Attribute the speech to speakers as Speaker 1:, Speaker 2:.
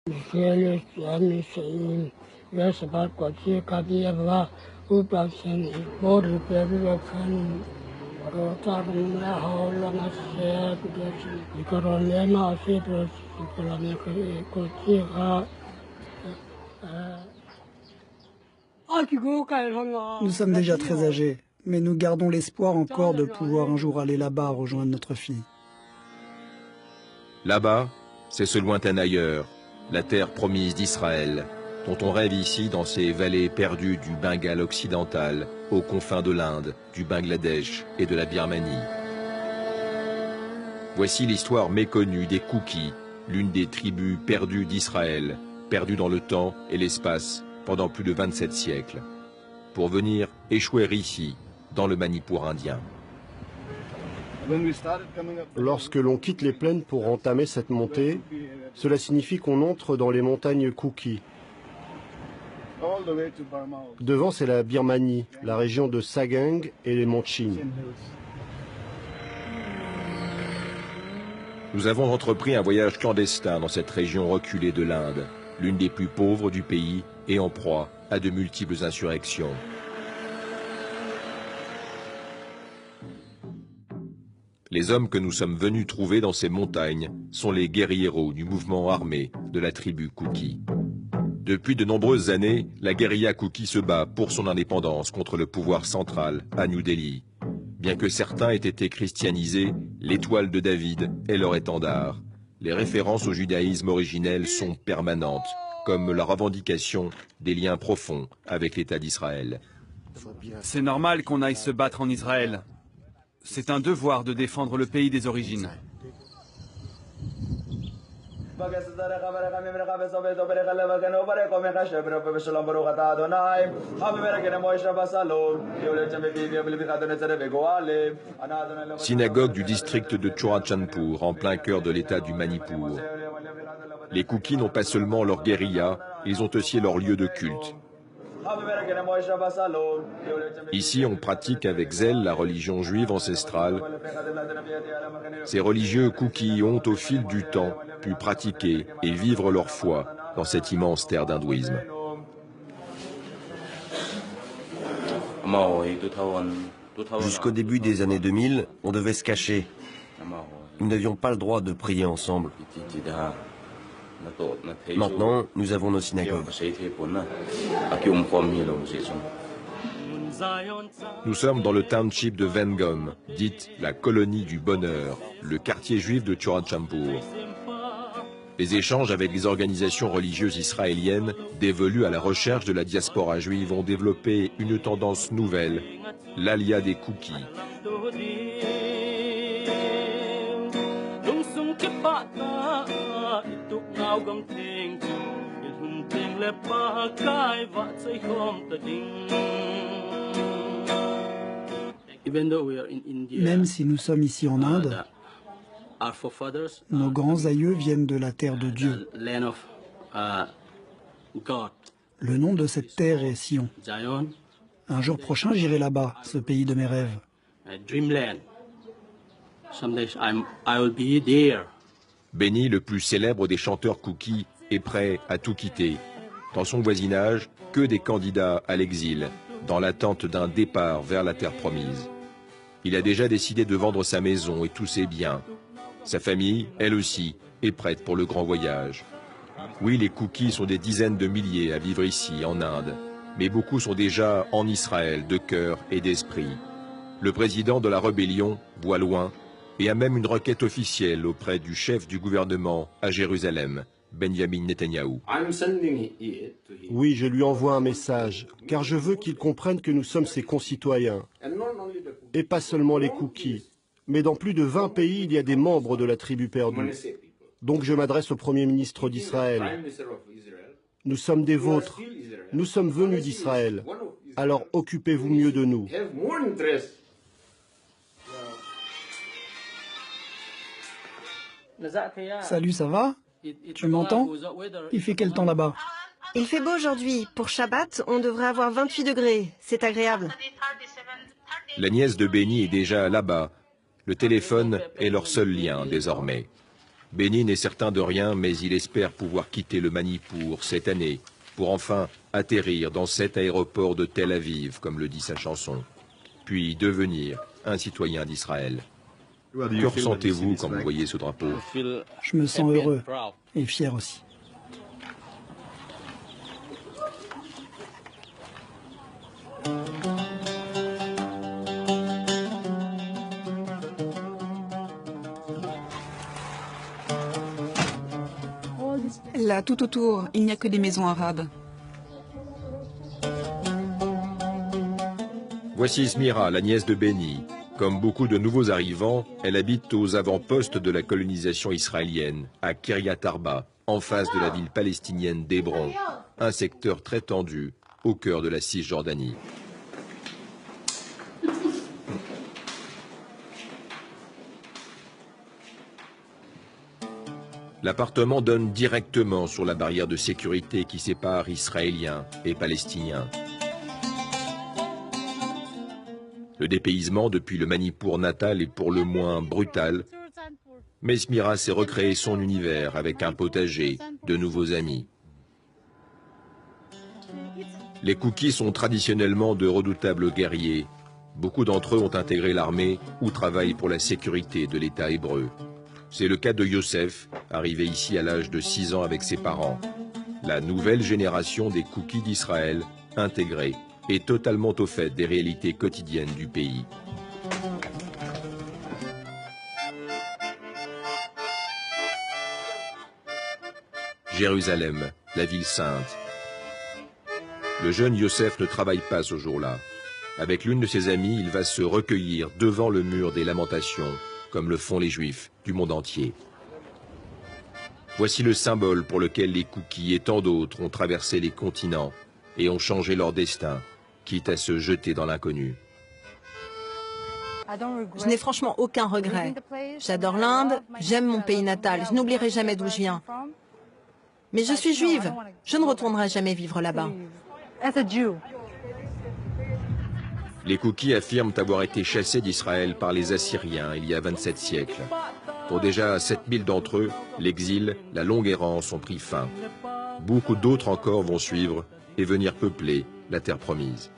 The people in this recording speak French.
Speaker 1: Nous sommes déjà très âgés, mais nous gardons l'espoir encore de pouvoir un jour aller là-bas rejoindre notre fille.
Speaker 2: Là-bas, c'est ce lointain ailleurs, la terre promise d'Israël, dont on rêve ici dans ces vallées perdues du Bengale occidental, aux confins de l'Inde, du Bangladesh et de la Birmanie. Voici l'histoire méconnue des Koukis, l'une des tribus perdues d'Israël, perdues dans le temps et l'espace pendant plus de 27 siècles, pour venir échouer ici, dans le Manipur indien.
Speaker 3: Lorsque l'on quitte les plaines pour entamer cette montée, cela signifie qu'on entre dans les montagnes Koukis. Devant, c'est la Birmanie, la région de Sagaing et les monts Chin.
Speaker 2: Nous avons entrepris un voyage clandestin dans cette région reculée de l'Inde, l'une des plus pauvres du pays et en proie à de multiples insurrections. Les hommes que nous sommes venus trouver dans ces montagnes sont les guérilleros du mouvement armé de la tribu Kouki. Depuis de nombreuses années, la guérilla Kouki se bat pour son indépendance contre le pouvoir central à New Delhi. Bien que certains aient été christianisés, l'étoile de David est leur étendard. Les références au judaïsme originel sont permanentes, comme la revendication des liens profonds avec l'État d'Israël.
Speaker 4: C'est normal qu'on aille se battre en Israël. C'est un devoir de défendre le pays des origines.
Speaker 2: Synagogue du district de Churachandpur, en plein cœur de l'État du Manipur. Les Koukis n'ont pas seulement leur guérilla, ils ont aussi leur lieu de culte. Ici, on pratique avec zèle la religion juive ancestrale. Ces religieux Koukis ont, au fil du temps, pu pratiquer et vivre leur foi dans cette immense terre d'hindouisme.
Speaker 5: Jusqu'au début des années 2000, on devait se cacher. Nous n'avions pas le droit de prier ensemble. Maintenant, nous avons nos synagogues.
Speaker 2: Nous sommes dans le township de Vengom, dite la colonie du bonheur, le quartier juif de Churachandpur. Les échanges avec les organisations religieuses israéliennes dévolues à la recherche de la diaspora juive ont développé une tendance nouvelle, l'Alia des Koukis.
Speaker 1: Même si nous sommes ici en Inde, nos grands aïeux viennent de la terre de Dieu. Le nom de cette terre est Sion. Un jour prochain, j'irai là-bas, ce pays de mes rêves.
Speaker 2: Benny, le plus célèbre des chanteurs Koukis, est prêt à tout quitter. Dans son voisinage, que des candidats à l'exil, dans l'attente d'un départ vers la terre promise. Il a déjà décidé de vendre sa maison et tous ses biens. Sa famille, elle aussi, est prête pour le grand voyage. Oui, les Koukis sont des dizaines de milliers à vivre ici, en Inde. Mais beaucoup sont déjà en Israël, de cœur et d'esprit. Le président de la rébellion voit loin et a même une requête officielle auprès du chef du gouvernement à Jérusalem, Benjamin Netanyahou.
Speaker 3: Oui, je lui envoie un message, car je veux qu'il comprenne que nous sommes ses concitoyens. Et pas seulement les Koukis, mais dans plus de 20 pays, il y a des membres de la tribu perdue. Donc je m'adresse au Premier ministre d'Israël. Nous sommes des vôtres. Nous sommes venus d'Israël. Alors occupez-vous mieux de nous.
Speaker 1: Salut, ça va? Tu m'entends? Il fait quel temps là-bas?
Speaker 6: Il fait beau aujourd'hui. Pour Shabbat, on devrait avoir 28 degrés. C'est agréable.
Speaker 2: La nièce de Benny est déjà là-bas. Le téléphone est leur seul lien désormais. Benny n'est certain de rien, mais il espère pouvoir quitter le Manipour cette année, pour enfin atterrir dans cet aéroport de Tel Aviv, comme le dit sa chanson, puis devenir un citoyen d'Israël. Que ressentez-vous quand vous voyez ce drapeau?
Speaker 1: Je me sens heureux et fier aussi.
Speaker 7: Là, tout autour, il n'y a que des maisons arabes.
Speaker 2: Voici Smira, la nièce de Benny. Comme beaucoup de nouveaux arrivants, elle habite aux avant-postes de la colonisation israélienne, à Kiryat Arba, en face de la ville palestinienne d'Hébron, un secteur très tendu, au cœur de la Cisjordanie. L'appartement donne directement sur la barrière de sécurité qui sépare Israéliens et Palestiniens. Le dépaysement depuis le Manipour natal est pour le moins brutal, mais Smira s'est recréé son univers avec un potager, de nouveaux amis. Les Kouki sont traditionnellement de redoutables guerriers. Beaucoup d'entre eux ont intégré l'armée ou travaillent pour la sécurité de l'État hébreu. C'est le cas de Yosef, arrivé ici à l'âge de 6 ans avec ses parents. La nouvelle génération des Kouki d'Israël, intégrée, est totalement au fait des réalités quotidiennes du pays. Jérusalem, la ville sainte. Le jeune Yosef ne travaille pas ce jour-là. Avec l'une de ses amies, il va se recueillir devant le mur des lamentations, comme le font les Juifs du monde entier. Voici le symbole pour lequel les Kouki et tant d'autres ont traversé les continents et ont changé leur destin, quitte à se jeter dans l'inconnu.
Speaker 8: Je n'ai franchement aucun regret. J'adore l'Inde, j'aime mon pays natal, je n'oublierai jamais d'où je viens. Mais je suis juive, je ne retournerai jamais vivre là-bas.
Speaker 2: Les Kouki affirment avoir été chassés d'Israël par les Assyriens il y a 27 siècles. Pour déjà 7000 d'entre eux, l'exil, la longue errance ont pris fin. Beaucoup d'autres encore vont suivre et venir peupler la terre promise.